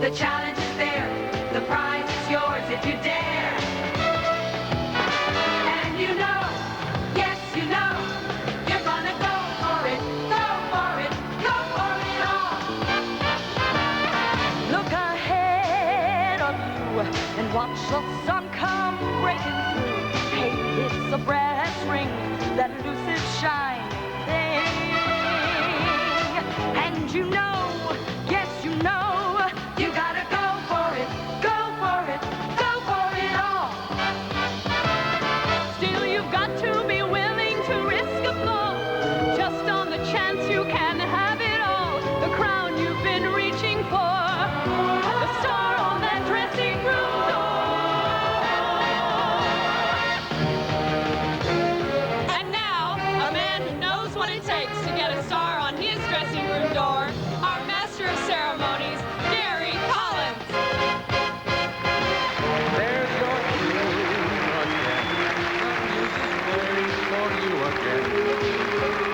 The challenge is there, the prize is yours if you dare. And you know, yes you know, you're gonna go for it, go for it, go for it all. Look ahead of you and watch the sun come breaking through. Hey, it's a brass ring, that lucid shining thing. And you know, yes you know, You gotta go for it, go for it, go for it all. still you've got to be willing to risk a fall, just on the chance you can have it all. The crown you've been reaching for, the star on that dressing room door. And now, a man who knows what it takes to get a star on his dressing room door, our master of ceremonies, Gary Collins. There's your cue again. The music plays for you again.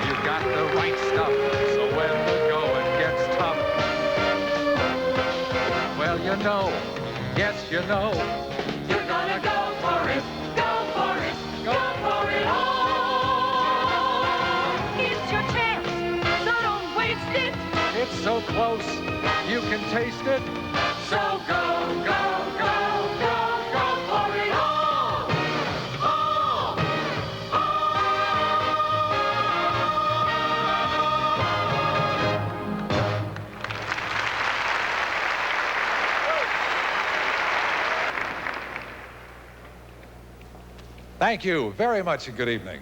You got the right stuff, so when the going gets tough, well, you know, yes, you know, You're gonna go for it, go for it, go for it all. It's your chance, so don't waste it. it's so close, you can taste it. So go, go, go, go, go for it all. All, Thank you very much and good evening.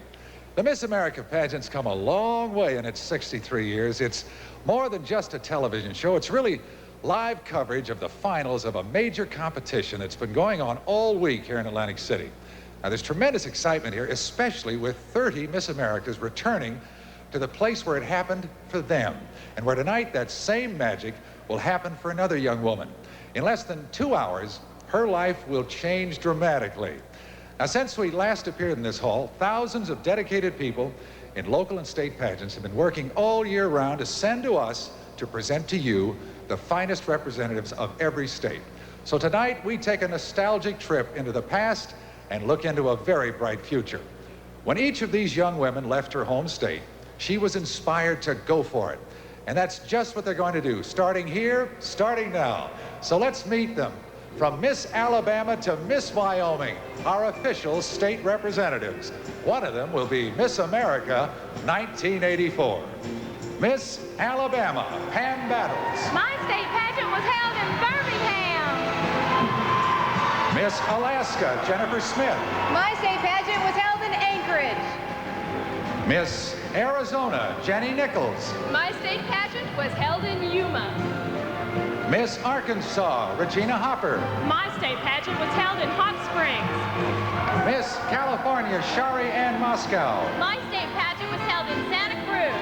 The Miss America pageant's come a long way in its 63 years. It's more than just a television show. It's really live coverage of the finals of a major competition that's been going on all week here in Atlantic City. Now, there's tremendous excitement here, especially with 30 Miss Americas returning to the place where it happened for them, and where tonight that same magic will happen for another young woman. In less than 2 hours, her life will change dramatically. Now, since we last appeared in this hall, thousands of dedicated people in local and state pageants have been working all year round to send to us to present to you the finest representatives of every state. So tonight, we take a nostalgic trip into the past and look into a very bright future. When each of these young women left her home state, she was inspired to go for it. And that's just what they're going to do, starting here, starting now. So let's meet them. From Miss Alabama to Miss Wyoming, our official state representatives. One of them will be Miss America 1984. Miss Alabama, Pam Battles. My state pageant was held in Birmingham. Miss Alaska, Jennifer Smith. My state pageant was held in Anchorage. Miss Arizona, Jenny Nichols. My state pageant was held in Yuma. Miss Arkansas, Regina Hopper. My state pageant was held in Hot Springs. Miss California, Shari Ann Moscow. My state pageant was held in Santa Cruz.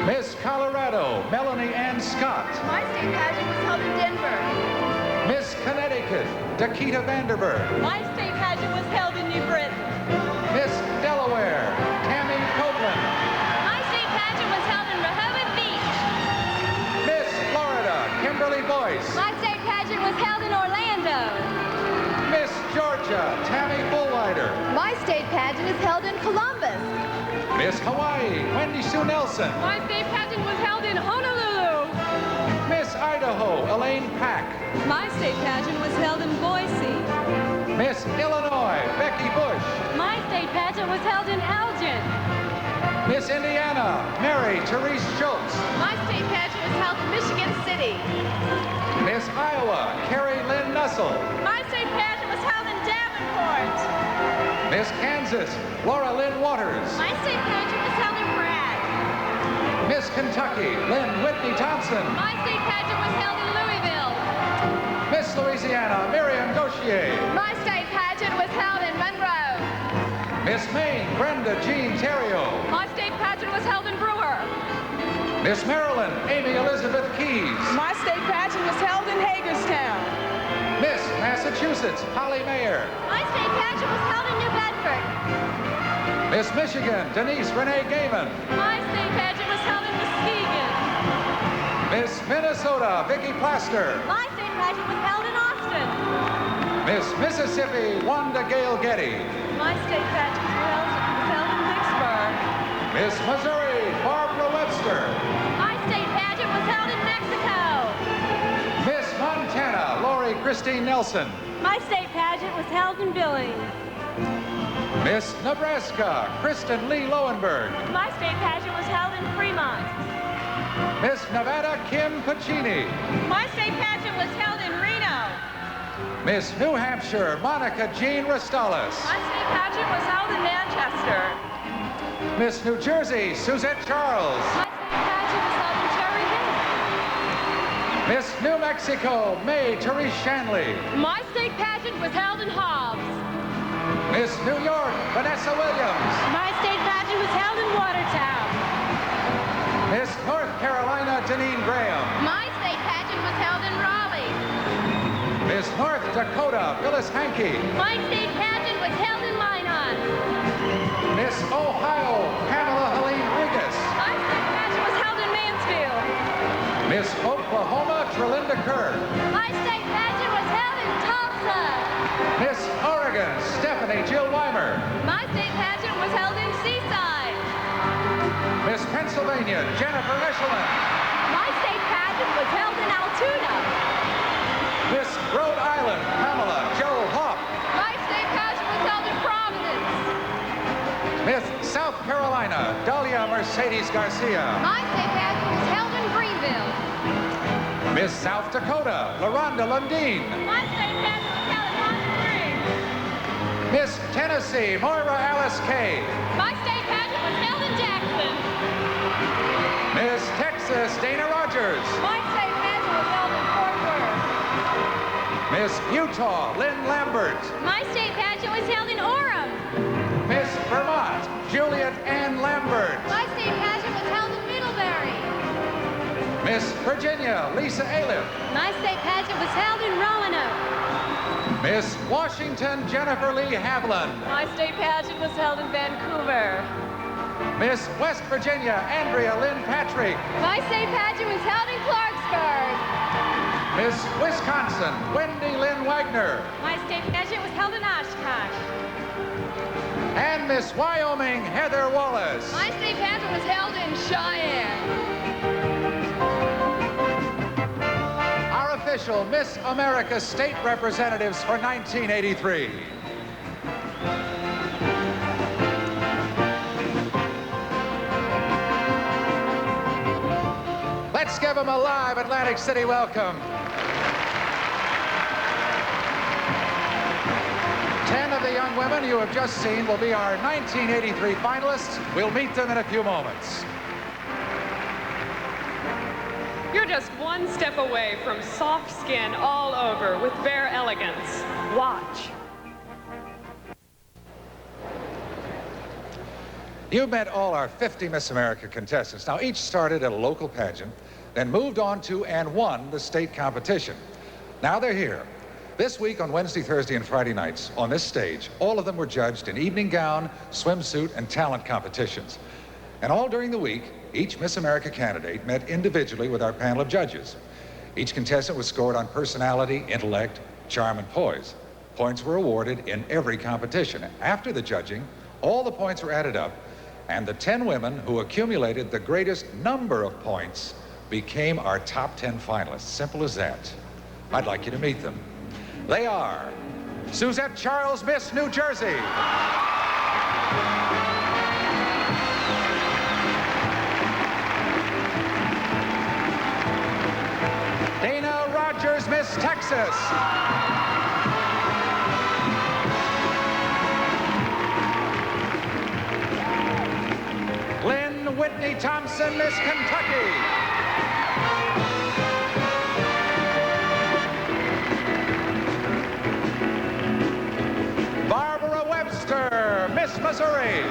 Miss Colorado, Melanie Ann Scott. My state pageant was held in Denver. Miss Connecticut, Dakita Vanderberg. My state pageant was held in New Britain. Miss Delaware, Tammy Copeland. My state pageant was held in Rehoboth Beach. Miss Florida, Kimberly Boyce. My state pageant was held in Orlando. Miss Georgia, Tammy Bullwider. My state pageant is held in Columbus. Miss Hawaii, Wendy Sue Nelson. My state pageant was held in Honolulu. Miss Idaho, Elaine Pack. My state pageant was held in Boise. Miss Illinois, Becky Bush. My state pageant was held in Elgin. Miss Indiana, Mary Therese Schultz. My state pageant was held in Michigan City. Miss Iowa, Carrie Lynn Nussel. My state pageant was held in Davenport. Miss Kansas, Laura Lynn Waters. My state pageant was held in Bragg. Miss Kentucky, Lynn Whitney Thompson. My state pageant was held in Louisville. Miss Louisiana, Miriam Gauthier. My state pageant was held in Monroe. Miss Maine, Brenda Jean Theriault. My state pageant was held in Brewer. Miss Maryland, Amy Elizabeth Keys. My state pageant was held in Hagerstown. Miss Massachusetts, Holly Mayer. My state pageant was held in New Bedford. Miss Michigan, Denise Renee Gaiman. My state pageant was held in Muskegon. Miss Minnesota, Vicki Plaster. My state pageant was held in Austin. Miss Mississippi, Wanda Gale Getty. My state pageant was held in Vicksburg. Miss Missouri, Barbara Webster. My state pageant was held in Mexico. Miss Montana, Lori Christine Nelson. My state pageant was held in Billings. Miss Nebraska, Kristen Lee Lowenberg. My state pageant was held in Fremont. Miss Nevada, Kim Puccini. My state pageant was held in Reno. Miss New Hampshire, Monica Jean Restales. My state pageant was held in Manchester. Miss New Jersey, Suzette Charles. My state pageant was held in Cherry Hill. Miss New Mexico, May Therese Shanley. My state pageant was held in Hobbs. Miss New York, Vanessa Williams. My state pageant was held in Watertown. Miss North Carolina, Deneen Graham. My state pageant was held in Raleigh. Miss North Dakota, Phyllis Hankey. My state pageant was held in Minot. Miss Ohio, Pamela Helene Regas. My state pageant was held in Mansfield. Miss Oklahoma, Trelinda Kerr. My state pageant was held in Tulsa. Miss Oregon, Stephanie Jill Weimer. My state pageant was held in Seaside. Miss Pennsylvania, Jennifer Eshelman. My state pageant was held in Altoona. Miss Rhode Island, Pamela Joe Hopp. My state pageant was held in Providence. Miss South Carolina, Dahlia Mercedes Garcia. My state pageant was held in Greenville. Miss South Dakota, LaRonda Lundeen. My state pageant was held in Hot Springs. Miss Tennessee, Moira Alice Kay. My state pageant was held in Jackson. Miss Texas, Dana Rogers. My state pageant was held in Fort Worth. Miss Utah, Lynn Lambert. My state pageant was held in Orem. Miss Vermont, Juliet Ann Lambert. My state pageant was held in Middlebury. Miss Virginia, Lisa Aliff. My state pageant was held in Roanoke. Miss Washington, Jennifer Lee Havlin. My state pageant was held in Vancouver. Miss West Virginia, Andrea Lynn Patrick. My state pageant was held in Clarksburg. Miss Wisconsin, Wendy Lynn Wagner. My state pageant was held in Oshkosh. And Miss Wyoming, Heather Wallace. My state pageant was held in Cheyenne. Our official Miss America State Representatives for 1983. Let's give them a live Atlantic City welcome. 10 of the young women you have just seen will be our 1983 finalists. We'll meet them in a few moments. You're just one step away from soft skin all over with bare elegance. Watch. You've met all our 50 Miss America contestants. Now, each started at a local pageant, then moved on to and won the state competition. Now they're here. This week on Wednesday, Thursday, and Friday nights on this stage, all of them were judged in evening gown, swimsuit, and talent competitions. And all during the week, each Miss America candidate met individually with our panel of judges. Each contestant was scored on personality, intellect, charm, and poise. Points were awarded in every competition. After the judging, all the points were added up, and the 10 women who accumulated the greatest number of points became our top 10 finalists. Simple as that. I'd like you to meet them. They are Suzette Charles, Miss New Jersey. Dana Rogers, Miss Texas. Lynn Whitney Thompson, Miss Kentucky. Barbara Webster, Miss Missouri.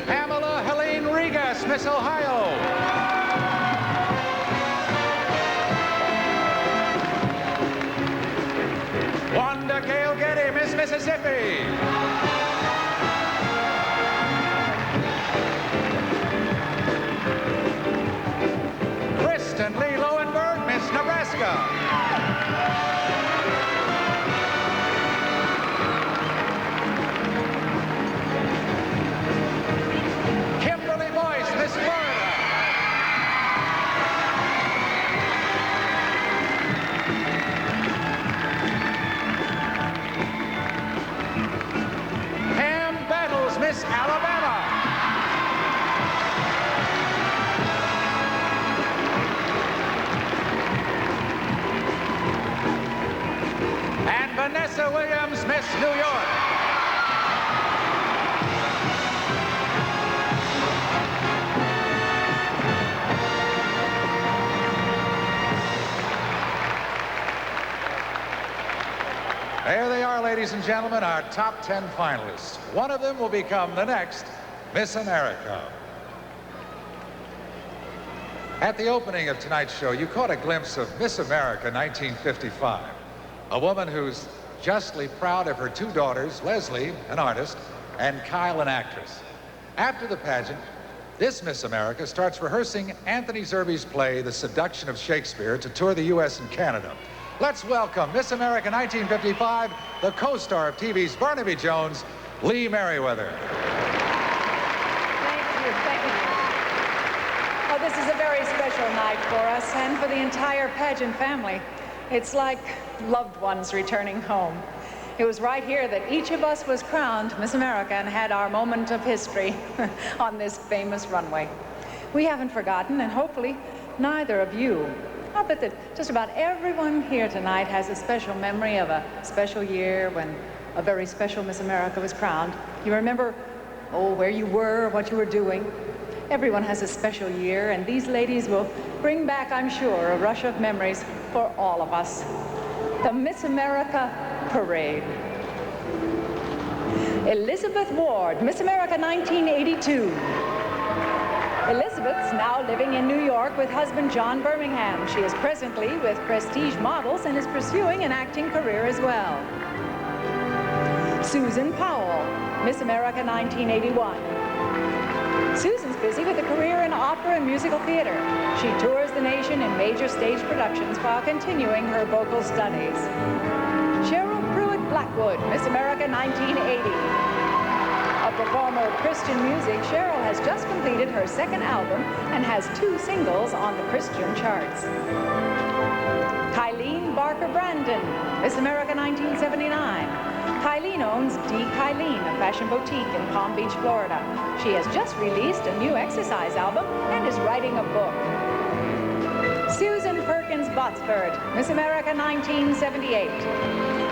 Pamela Helene Regas, Miss Ohio. Wanda Gale Getty, Miss Mississippi. Miss Alabama. And Vanessa Williams, Miss New York. There they are, ladies and gentlemen, our top 10 finalists. One of them will become the next Miss America. At the opening of tonight's show, you caught a glimpse of Miss America 1955, a woman who's justly proud of her two daughters, Leslie, an artist, and Kyle, an actress. After the pageant, this Miss America starts rehearsing Anthony Zerbe's play, The Seduction of Shakespeare, to tour the U.S. and Canada. Let's welcome Miss America 1955, the co-star of TV's Barnaby Jones, Lee Merriweather. Thank you, thank you. Oh, this is a very special night for us and for the entire pageant family. It's like loved ones returning home. It was right here that each of us was crowned Miss America and had our moment of history on this famous runway. We haven't forgotten, and hopefully neither of you. I'll bet that just about everyone here tonight has a special memory of a special year when a very special Miss America was crowned. You remember, oh, where you were, what you were doing. Everyone has a special year, and these ladies will bring back, I'm sure, a rush of memories for all of us. The Miss America Parade. Elizabeth Ward, Miss America 1982. Elizabeth's now living in New York with husband John Birmingham. She is presently with Prestige Models and is pursuing an acting career as well. Susan Powell, Miss America 1981. Susan's busy with a career in opera and musical theater. She tours the nation in major stage productions while continuing her vocal studies. Cheryl Pruitt Blackwood, Miss America 1980. A performer of Christian music, Cheryl has just completed her second album and has 2 singles on the Christian charts. Kylene Barker Brandon, Miss America 1979. Kylene owns D. Kylene, a fashion boutique in Palm Beach, Florida. She has just released a new exercise album and is writing a book. Susan Perkins Botsford, Miss America 1978.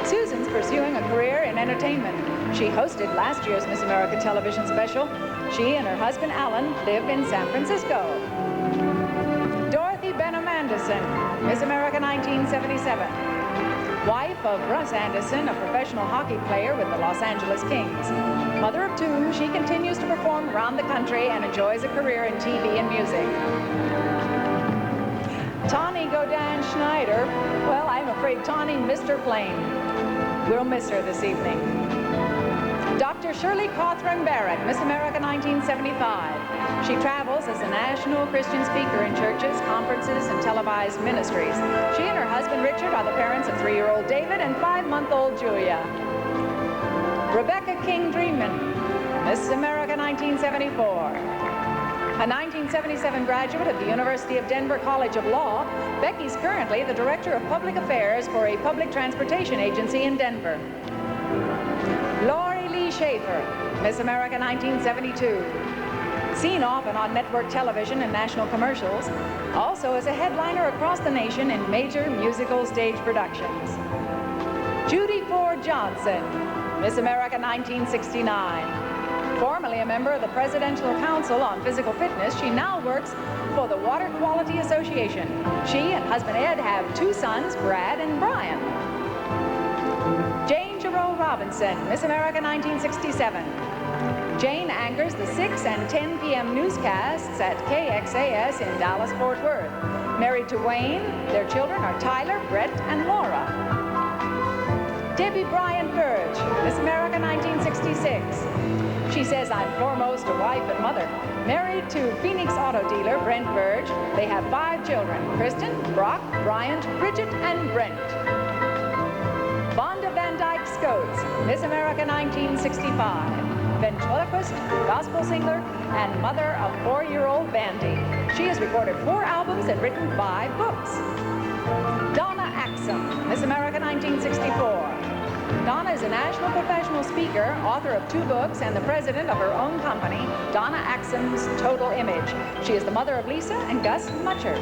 Susan's pursuing a career in entertainment. She hosted last year's Miss America television special. She and her husband Alan live in San Francisco. Dorothy Benham Anderson, Miss America 1977. Wife of Russ Anderson, a professional hockey player with the Los Angeles Kings. Mother of 2, she continues to perform around the country and enjoys a career in TV and music. Tawny Godin Schneider, well, I'm afraid Tawny missed her plane. We'll miss her this evening. Dr. Shirley Cawthron Barrett, Miss America 1975. She travels as a national Christian speaker in churches, conferences, and televised ministries. She and her husband Richard are the parents of 3-year-old David and 5-month-old Julia. Rebecca King Dreeman, Miss America 1974. A 1977 graduate of the University of Denver College of Law, Becky's currently the Director of Public Affairs for a public transportation agency in Denver. Lori Lee Schaefer, Miss America 1972. Seen often on network television and national commercials, also as a headliner across the nation in major musical stage productions. Judy Ford Johnson, Miss America 1969. Formerly a member of the Presidential Council on Physical Fitness, she now works for the Water Quality Association. She and husband Ed have 2 sons, Brad and Brian. Jane Jarreau Robinson, Miss America 1967. Jane anchors the 6 and 10 p.m. newscasts at KXAS in Dallas-Fort Worth. Married to Wayne, their children are Tyler, Brett, and Laura. Debbie Bryan Burge, Miss America 1966. She says, I'm foremost a wife and mother. Married to Phoenix auto dealer Brent Burge. They have 5 children, Kristen, Brock, Bryant, Bridget, and Brent. Vonda Van Dyke Scotes, Miss America 1965. Ventriloquist, gospel singer, and mother of 4-year-old Bandy. She has recorded 4 albums and written 5 books. Donna Axum, Miss America 1964. Donna is a national professional speaker, author of 2 books, and the president of her own company, Donna Axon's Total Image. She is the mother of Lisa and Gus Mutcher.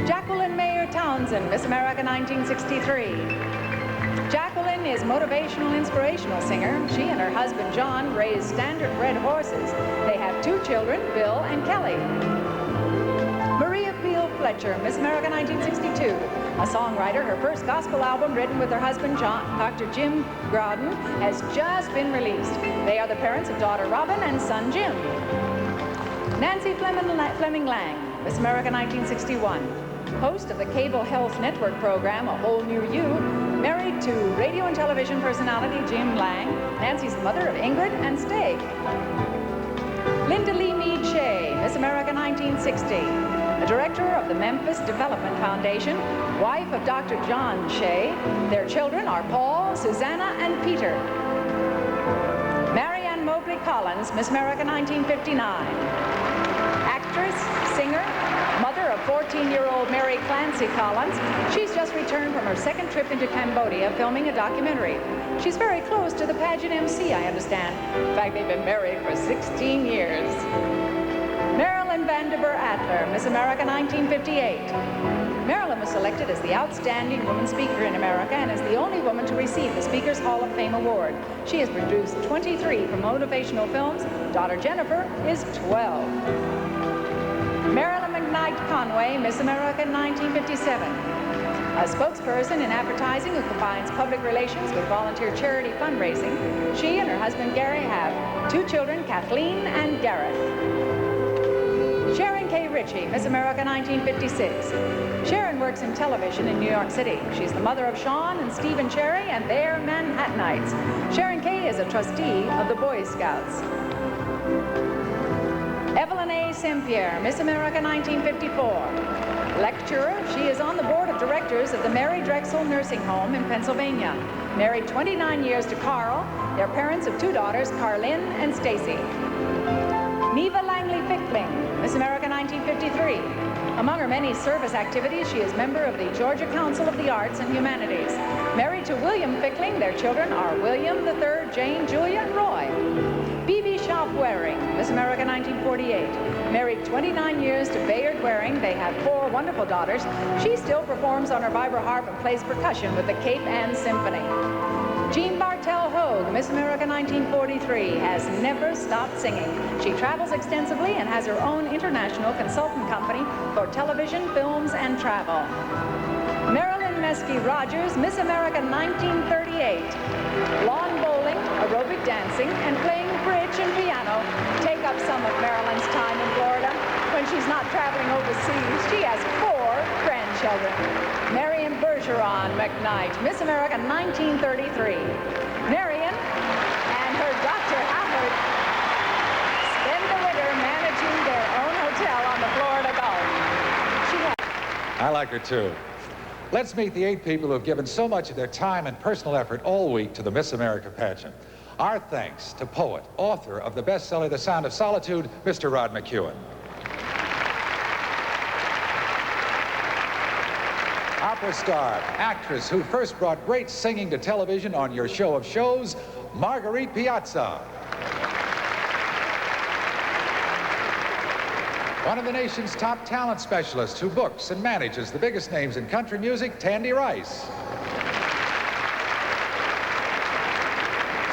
Jacqueline Mayer Townsend, Miss America 1963. Jacqueline is motivational, inspirational singer. She and her husband, John, raise standard-bred horses. They have 2 children, Bill and Kelly. Maria Beale Fletcher, Miss America 1962. A songwriter, her first gospel album, written with her husband, Dr. Jim Groudon, has just been released. They are the parents of daughter Robin and son Jim. Nancy Fleming Lang, Miss America 1961. Host of the cable health network program, A Whole New You, married to radio and television personality Jim Lang. Nancy's the mother of Ingrid and Steg. Linda Lee Mead Shea, Miss America 1960. A director of the Memphis Development Foundation, wife of Dr. John Shea. Their children are Paul, Susanna, and Peter. Marianne Mobley Collins, Miss America 1959. Actress, singer, mother of 14-year-old Mary Clancy Collins. She's just returned from her 2nd trip into Cambodia filming a documentary. She's very close to the pageant MC, I understand. In fact, they've been married for 16 years. Marilyn Vandiver Adler, Miss America 1958. Marilyn was selected as the Outstanding Woman Speaker in America and is the only woman to receive the Speakers Hall of Fame Award. She has produced 23 promotional films. Daughter Jennifer is 12. Marilyn McKnight Conway, Miss America 1957. A spokesperson in advertising who combines public relations with volunteer charity fundraising. She and her husband Gary have 2 children, Kathleen and Gareth. Sharon K. Ritchie, Miss America 1956. Sharon works in television in New York City. She's the mother of Sean and Stephen Cherry, and they're Manhattanites. Sharon K. is a trustee of the Boy Scouts. Evelyn A. St-Pierre, Miss America 1954. Lecturer, she is on the board of directors of the Mary Drexel Nursing Home in Pennsylvania. Married 29 years to Carl. They're parents of 2 daughters, Carlin and Stacy. Neva Langley Fickling, Miss America 1953. Among her many service activities, she is member of the Georgia Council of the Arts and Humanities. Married to William Fickling, their children are William III, Jane, Julia, and Roy. B.B. Shop Waring, Miss America 1948. Married 29 years to Bayard Waring. They have 4 wonderful daughters. She still performs on her vibroharp and plays percussion with the Cape Ann Symphony. Jean Bartel Hogue, Miss America 1943, has never stopped singing. She travels extensively and has her own international consultant company for television, films, and travel. Marilyn Meskey Rogers, Miss America 1938. Lawn bowling, aerobic dancing, and playing bridge and piano take up some of Marilyn's time in Florida. When she's not traveling overseas, she has 4 grandchildren. Marion Bergeron McKnight, Miss America 1933. Marion and her Dr. Howard spend the winter managing their own hotel on the Florida Gulf. I like her too. Let's meet the 8 people who have given so much of their time and personal effort all week to the Miss America pageant. Our thanks to poet, author of the bestseller The Sound of Solitude, Mr. Rod McEwen. Opera star, actress who first brought great singing to television on Your Show of Shows, Marguerite Piazza. One of the nation's top talent specialists who books and manages the biggest names in country music, Tandy Rice.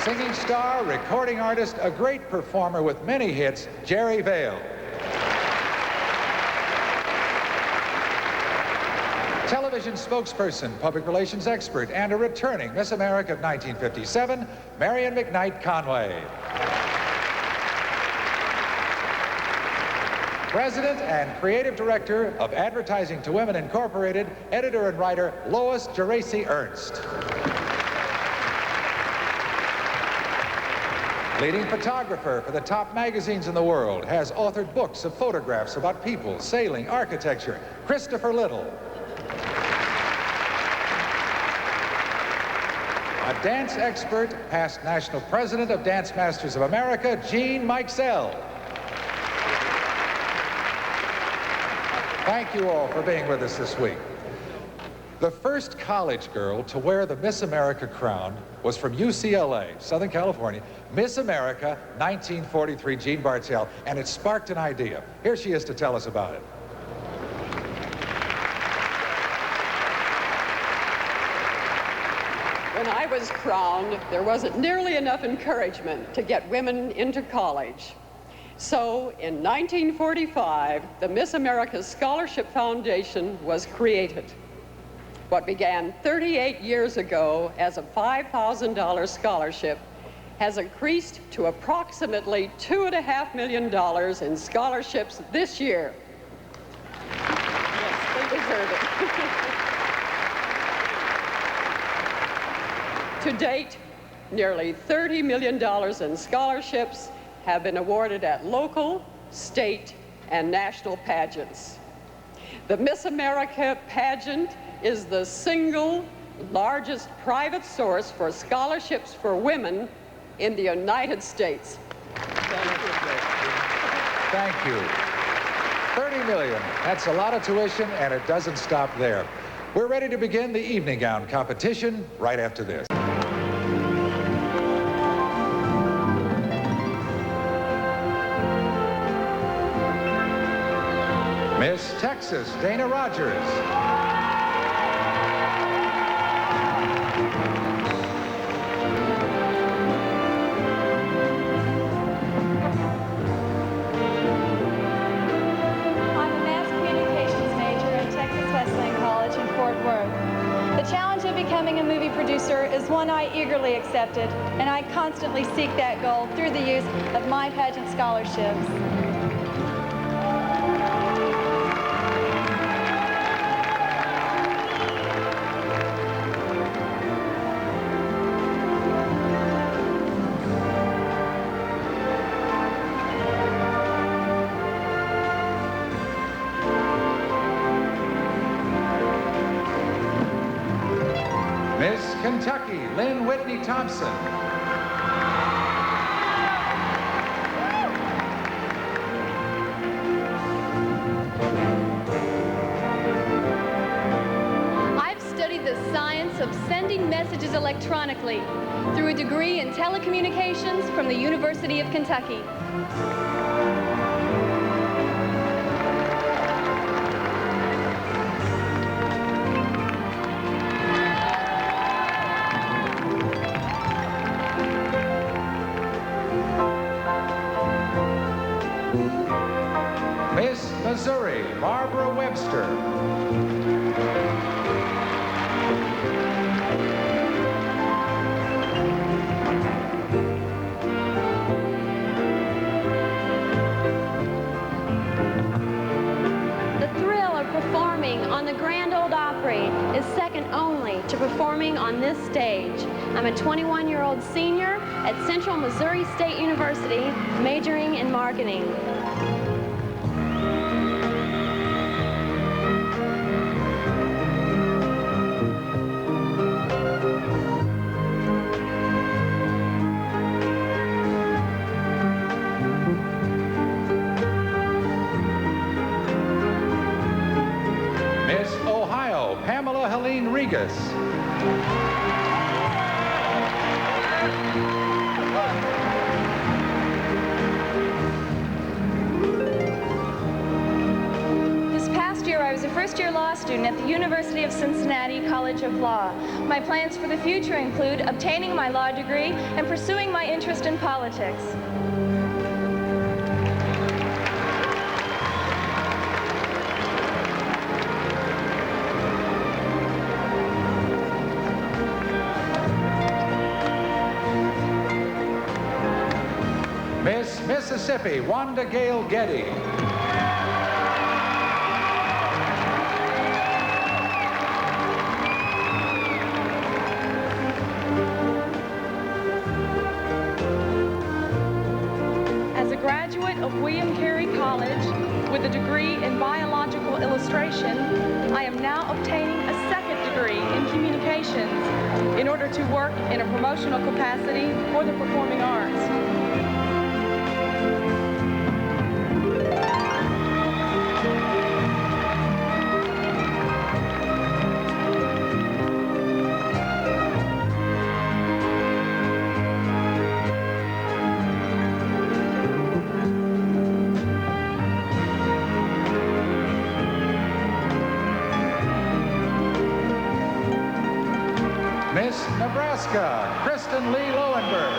Singing star, recording artist, a great performer with many hits, Jerry Vale. Television spokesperson, public relations expert, and a returning Miss America of 1957, Marion McKnight Conway. President and creative director of Advertising to Women Incorporated, editor and writer Lois Geraci Ernst. Leading photographer for the top magazines in the world, has authored books of photographs about people, sailing, architecture, Christopher Little. A dance expert, past national president of Dance Masters of America, Jean Mikesell. Thank you all for being with us this week. The first college girl to wear the Miss America crown was from UCLA, Southern California, Miss America 1943, Jean Bartell, and it sparked an idea. Here she is to tell us about it. When I was crowned, there wasn't nearly enough encouragement to get women into college. So in 1945, the Miss America Scholarship Foundation was created. What began 38 years ago as a $5,000 scholarship has increased to approximately $2.5 million in scholarships this year. Yes, they deserve it. To date, nearly $30 million in scholarships have been awarded at local, state, and national pageants. The Miss America pageant is the single largest private source for scholarships for women in the United States. Thank you. 30 million. That's a lot of tuition, and it doesn't stop there. We're ready to begin the evening gown competition right after this. Miss Texas, Dana Rogers. I'm a mass communications major at Texas Wesleyan College in Fort Worth. The challenge of becoming a movie producer is one I eagerly accepted, and I constantly seek that goal through the use of my pageant scholarships. Miss Kentucky, Lynn Whitney Thompson. I've studied the science of sending messages electronically through a degree in telecommunications from the University of Kentucky. Miss Missouri, Barbara Webster. The thrill of performing on the Grand Ole Opry is second only to performing on this stage. I'm a 21-year-old senior at Central Missouri State University, majoring in marketing. Miss Ohio, Pamela Helene Regas. This past year, I was a first-year law student at the University of Cincinnati College of Law. My plans for the future include obtaining my law degree and pursuing my interest in politics. Miss Mississippi, Wanda Gale Getty. As a graduate of William Carey College with a degree in biological illustration, I am now obtaining a second degree in communications in order to work in a promotional capacity for the performing arts. Miss Nebraska, Kristen Lee Lowenberg.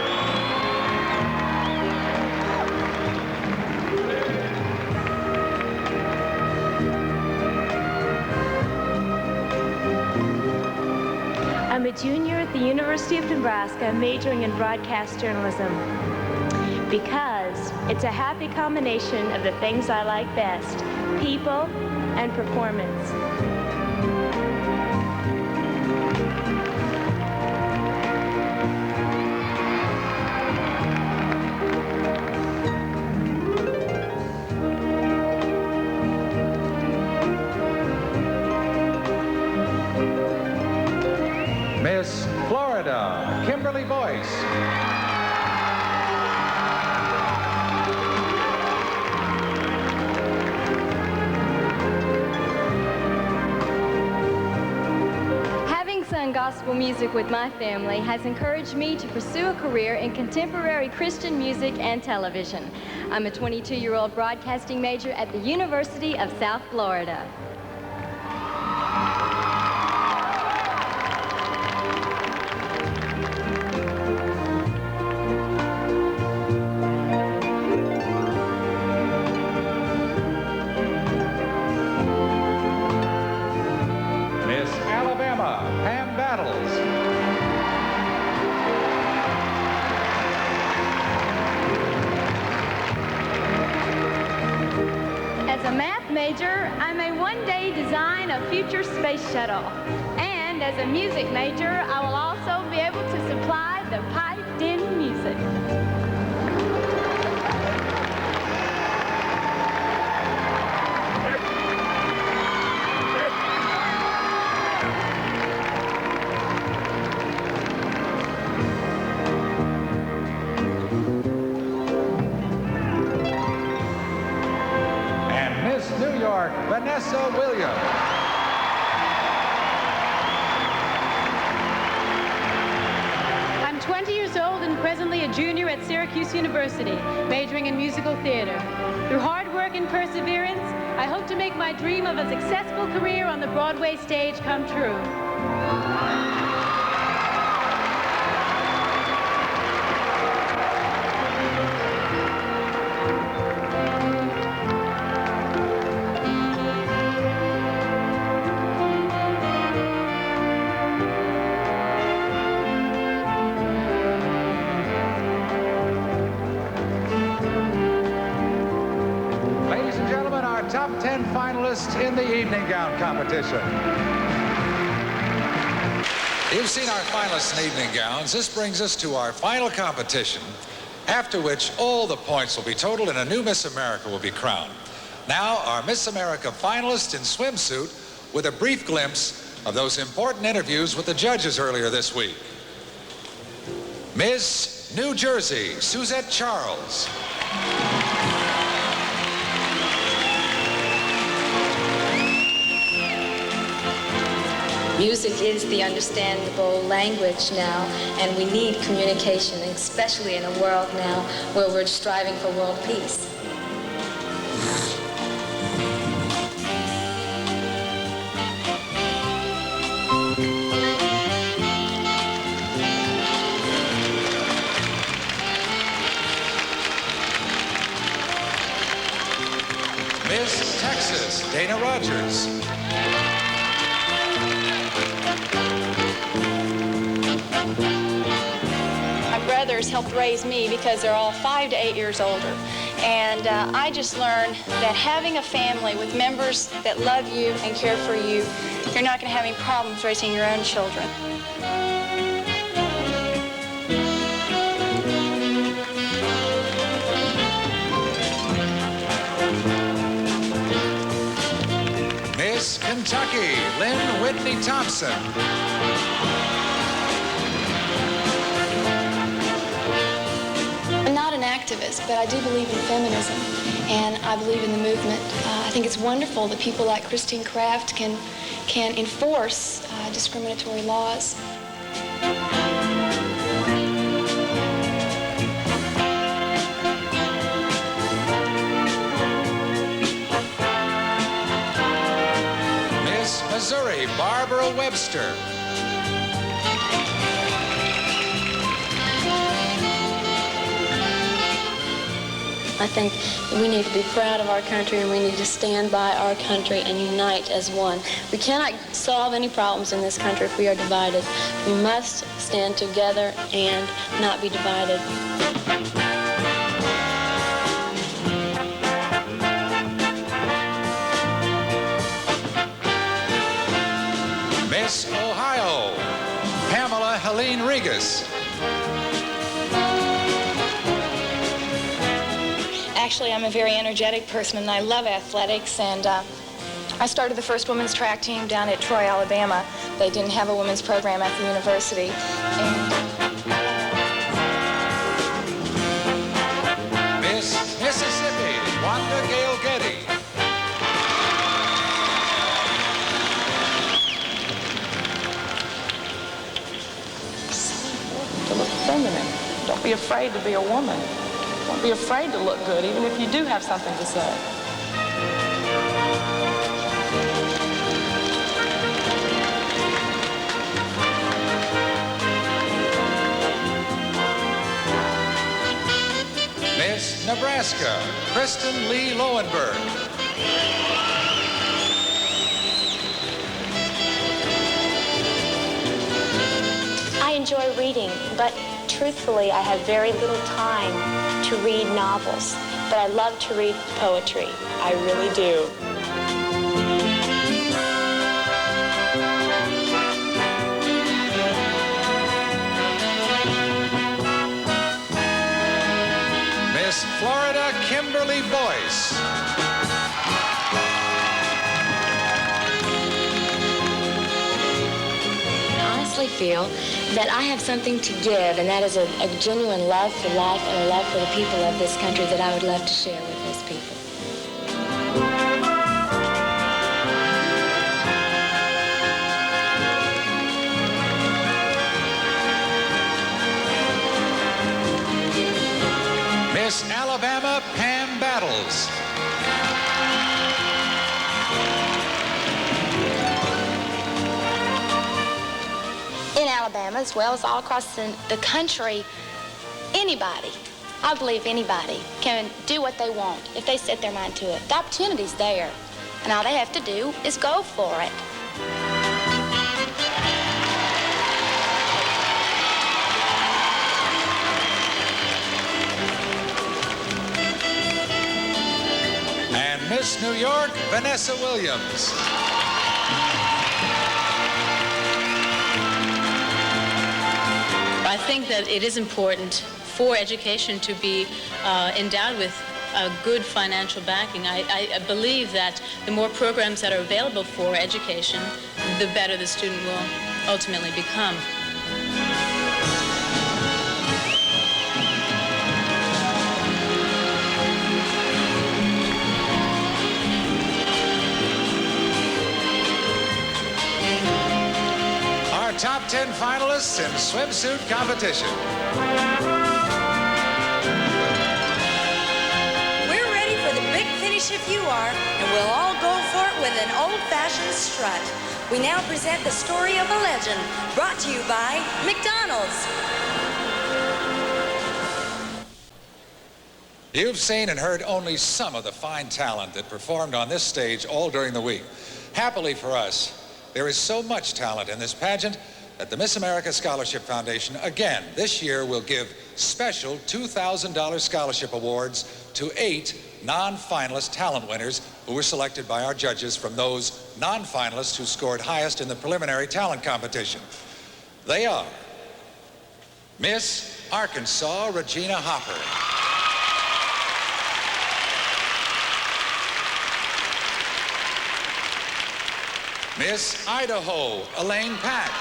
I'm a junior at the University of Nebraska, majoring in broadcast journalism, because it's a happy combination of the things I like best: people and performance. Miss Florida, Kimberly Boyce. Having sung gospel music with my family has encouraged me to pursue a career in contemporary Christian music and television. I'm a 22-year-old broadcasting major at the University of South Florida. Miss Alabama, Pam Battles. As a math major, I may one day design a future space shuttle. And as a music major, I will also be able to supply the piped-in music. And Miss New York, Vanessa Williams. I'm 20 years old and presently a junior at Syracuse University, majoring in musical theater. Through hard work and perseverance, I hope to make my dream of a successful career on the Broadway stage come true. Ladies and gentlemen, our top 10 finalists in the evening gown competition. You've seen our finalists in evening gowns. This brings us to our final competition, after which all the points will be totaled and a new Miss America will be crowned. Now, our Miss America finalist in swimsuit with a brief glimpse of those important interviews with the judges earlier this week. Miss New Jersey, Suzette Charles. Music is the understandable language now, and we need communication, especially in a world now where we're striving for world peace. Miss Texas, Dana Rogers. My brothers helped raise me because they're all 5 to 8 years older. And I just learned that having a family with members that love you and care for you, you're not going to have any problems raising your own children. Miss Kentucky, Lynn Whitney Thompson. I'm not an activist, but I do believe in feminism, and I believe in the movement. I think it's wonderful that people like Christine Craft can enforce discriminatory laws. Miss Missouri, Barbara Webster. I think we need to be proud of our country, and we need to stand by our country and unite as one. We cannot solve any problems in this country if we are divided. We must stand together and not be divided. Miss Ohio, Pamela Helene Regas. Actually, I'm a very energetic person, and I love athletics, and I started the first women's track team down at Troy, Alabama. They didn't have a women's program at the university. Miss Mississippi, Wanda Gale Getty. To look feminine. Don't be afraid to be a woman. Don't be afraid to look good, even if you do have something to say. Miss Nebraska, Kristen Lee Lowenberg. I enjoy reading, but truthfully, I have very little time to read novels. But I love to read poetry. I really do. Miss Florida Kimberly Boyce. I feel that I have something to give, and that is a genuine love for life and a love for the people of this country that I would love to share with these people. Miss Alabama Pam Battles. In Alabama, as well as all across the country, anybody, I believe anybody, can do what they want if they set their mind to it. The opportunity's there, and all they have to do is go for it. And Miss New York, Vanessa Williams. I think that it is important for education to be endowed with good financial backing. I believe that the more programs that are available for education, the better the student will ultimately become. Top 10 finalists in swimsuit competition. We're ready for the big finish if you are, and we'll all go for it with an old-fashioned strut. We now present the story of a legend, brought to you by McDonald's. You've seen and heard only some of the fine talent that performed on this stage all during the week. Happily for us, there is so much talent in this pageant that the Miss America Scholarship Foundation, again, this year will give special $2,000 scholarship awards to 8 non-finalist talent winners who were selected by our judges from those non-finalists who scored highest in the preliminary talent competition. They are Miss Arkansas Regina Hopper, Miss Idaho, Elaine Pack.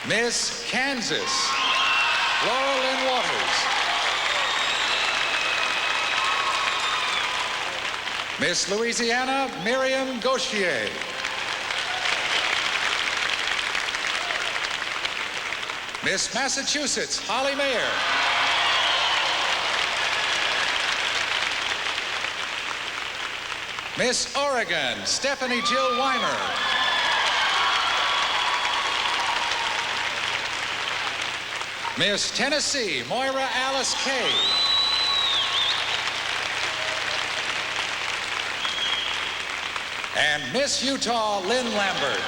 Miss Kansas, Laura Lynn Waters. Miss Louisiana, Miriam Gauchier. Miss Massachusetts, Holly Mayer. Miss Oregon, Stephanie Jill Weimer. Miss Tennessee, Moira Alice Kay. And Miss Utah, Lynn Lambert.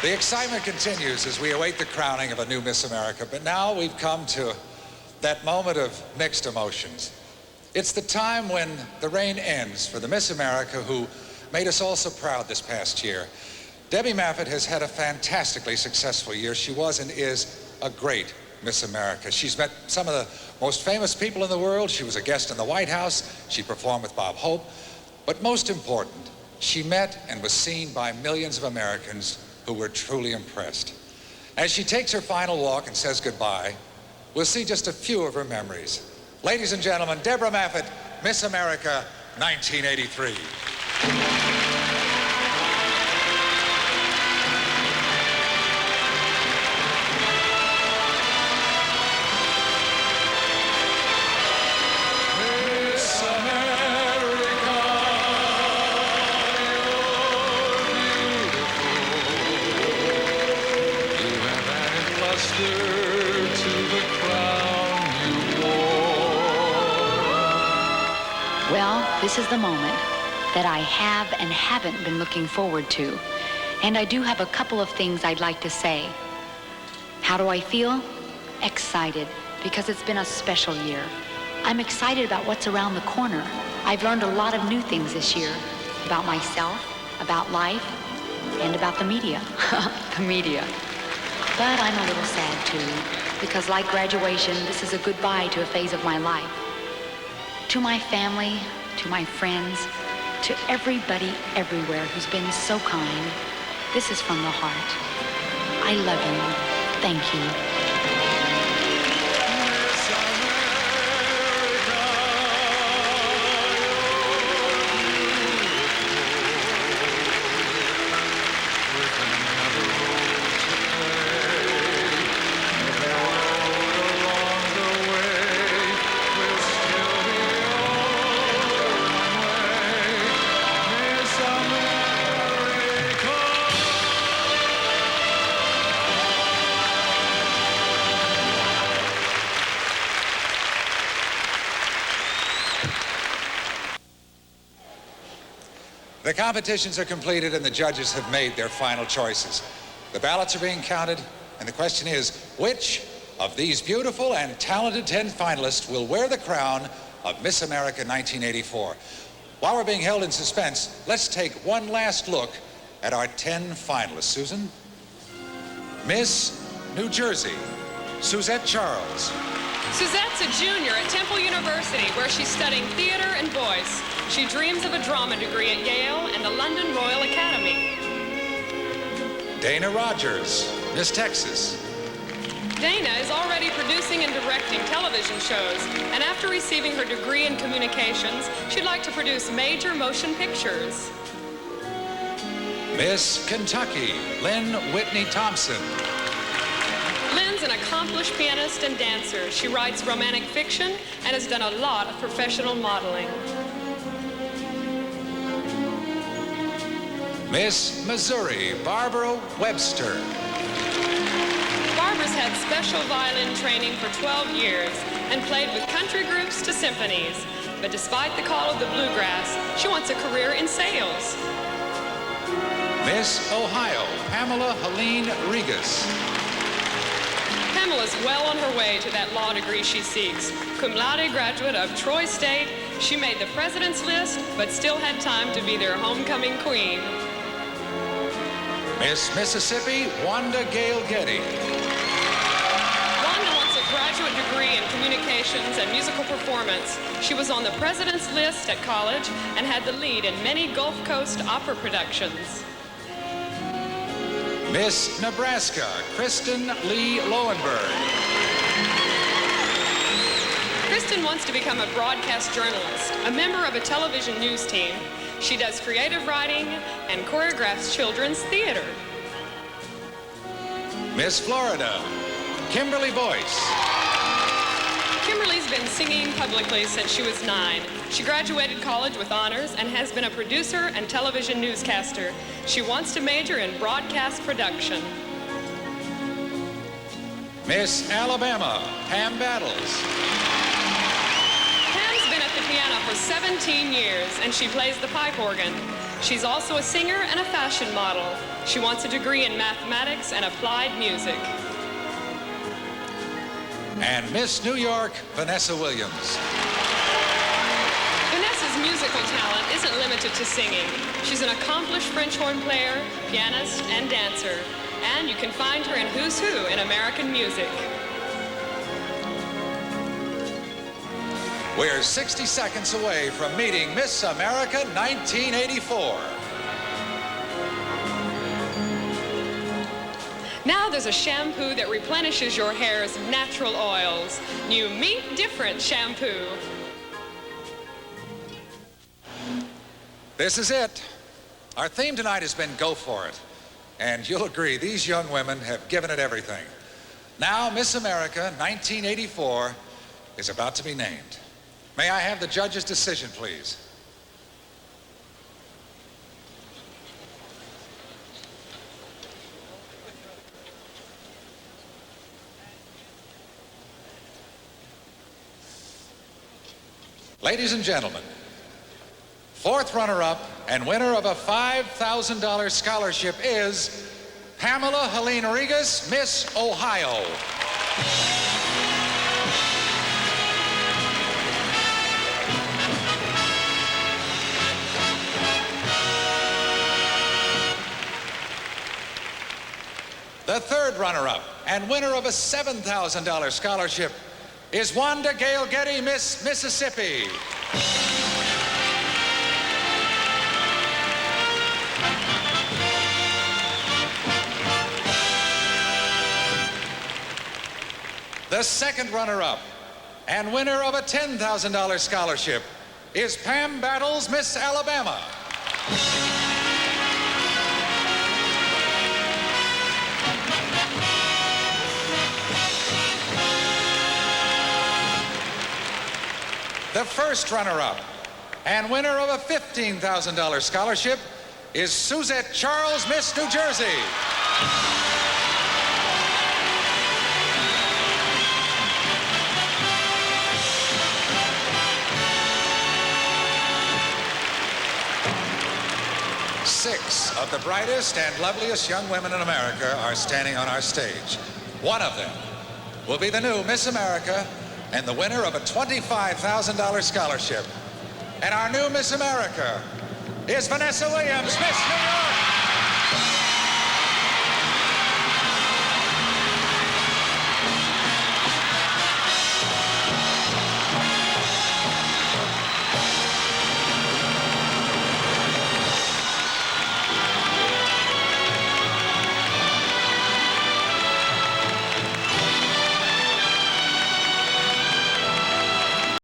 The excitement continues as we await the crowning of a new Miss America, but now we've come to that moment of mixed emotions. It's the time when the reign ends for the Miss America who made us all so proud this past year. Debbie Maffett has had a fantastically successful year. She was and is a great Miss America. She's met some of the most famous people in the world. She was a guest in the White House. She performed with Bob Hope. But most important, she met and was seen by millions of Americans who were truly impressed. As she takes her final walk and says goodbye, we'll see just a few of her memories. Ladies and gentlemen, Debra Maffett, Miss America 1983. Well, this is the moment that I have and haven't been looking forward to. And I do have a couple of things I'd like to say. How do I feel? Excited, because it's been a special year. I'm excited about what's around the corner. I've learned a lot of new things this year about myself, about life, and about the media. The media. But I'm a little sad too, because like graduation, this is a goodbye to a phase of my life. To my family, to my friends, to everybody everywhere who's been so kind, this is from the heart. I love you. Thank you. The competitions are completed and the judges have made their final choices. The ballots are being counted, and the question is, which of these beautiful and talented 10 finalists will wear the crown of Miss America 1984? While we're being held in suspense, let's take one last look at our 10 finalists. Susan? Miss New Jersey, Suzette Charles. Suzette's a junior at Temple University, where she's studying theater and voice. She dreams of a drama degree at Yale and the London Royal Academy. Dana Rogers, Miss Texas. Dana is already producing and directing television shows, and after receiving her degree in communications, she'd like to produce major motion pictures. Miss Kentucky, Lynn Whitney Thompson. Lynn's an accomplished pianist and dancer. She writes romantic fiction and has done a lot of professional modeling. Miss Missouri, Barbara Webster. Barbara's had special violin training for 12 years and played with country groups to symphonies. But despite the call of the bluegrass, she wants a career in sales. Miss Ohio, Pamela Helene Regas. Pamela's well on her way to that law degree she seeks. Cum laude graduate of Troy State, she made the president's list, but still had time to be their homecoming queen. Miss Mississippi, Wanda Gale Getty. Wanda wants a graduate degree in communications and musical performance. She was on the president's list at college and had the lead in many Gulf Coast opera productions. Miss Nebraska, Kristen Lee Lowenberg. Kristen wants to become a broadcast journalist, a member of a television news team. She does creative writing and choreographs children's theater. Miss Florida, Kimberly Boyce. Kimberly's been singing publicly since she was 9. She graduated college with honors and has been a producer and television newscaster. She wants to major in broadcast production. Miss Alabama, Pam Battles. Pam's been at the piano for 17 years, and she plays the pipe organ. She's also a singer and a fashion model. She wants a degree in mathematics and applied music. And Miss New York, Vanessa Williams. Vanessa's musical talent isn't limited to singing. She's an accomplished French horn player, pianist, and dancer. And you can find her in Who's Who in American music. We're 60 seconds away from meeting Miss America 1984. Now there's a shampoo that replenishes your hair's natural oils. New Meet Different shampoo. This is it. Our theme tonight has been Go For It. And you'll agree, these young women have given it everything. Now, Miss America 1984 is about to be named. May I have the judge's decision, please? Ladies and gentlemen, fourth runner-up and winner of a $5,000 scholarship is Pamela Helene Regas, Miss Ohio. The third runner-up and winner of a $7,000 scholarship is Wanda Gale Getty, Miss Mississippi. The second runner-up and winner of a $10,000 scholarship is Pam Battles, Miss Alabama. The first runner-up and winner of a $15,000 scholarship is Suzette Charles, Miss New Jersey. Six of the brightest and loveliest young women in America are standing on our stage. One of them will be the new Miss America and the winner of a $25,000 scholarship. And our new Miss America is Vanessa Williams, Miss New York.